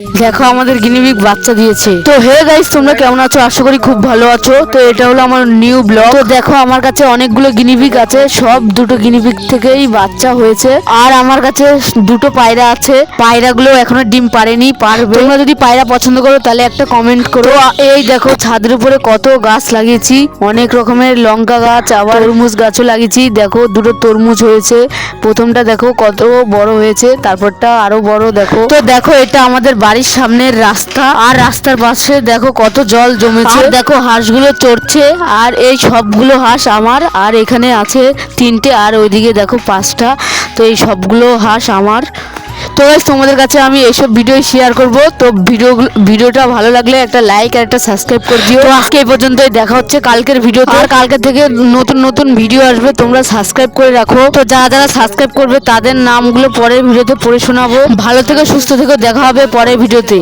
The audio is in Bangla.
দেখো আমাদের গিনিপিগ বাচ্চা দিয়েছে। তো হে গাইস, তোমরা কেমন আছো? আশা করি খুব ভালো আছো। তো এটা হলো আমার নিউ ব্লগ। তো দেখো আমার কাছে অনেকগুলো গিনিপিগ আছে, সব দুটো গিনিপিগ থেকেই বাচ্চা হয়েছে। আর আমার কাছে দুটো পায়রা আছে, পায়রাগুলো এখনো ডিম পারেনি, পারবে। তোমরা যদি পায়রা পছন্দ করো তাহলে একটা কমেন্ট করো। এই দেখো ছাদের উপরে কত গাছ লাগিয়েছি, অনেক রকমের লঙ্কা গাছ, আবার তরমুজ গাছও লাগিয়েছি। দেখো দুটো তরমুজ হয়েছে, প্রথমটা দেখো কত বড় হয়েছে, তারপরটা আরো বড়। দেখো তো দেখো এটা আমাদের বাড়ির সামনের রাস্তা, আর রাস্তার পাশে দেখো কত জল জমেছে। দেখো হাঁসগুলো চড়ছে, আর এই সবগুলো হাঁস আমার। আর এখানে আছে তিনটে, আর ওইদিকে দেখো পাঁচটা। তো এই সবগুলো হাঁস আমার। তো গাইস তোমাদের কাছে আমি এইসব ভিডিও শেয়ার করব। তো ভিডিওটা ভালো লাগলে একটা লাইক আর একটা সাবস্ক্রাইব করে দিও। তো আজকে এই পর্যন্তই, দেখা হচ্ছে কালকের ভিডিওতে। আর কালকে থেকে নতুন নতুন ভিডিও আসবে, তোমরা সাবস্ক্রাইব করে রাখো। তো যারা যারা সাবস্ক্রাইব করবে তাদের নামগুলো পরের ভিডিওতে পড়ে শোনাবো। ভালো থেকো, সুস্থ থেকো, দেখা হবে পরের ভিডিওতে।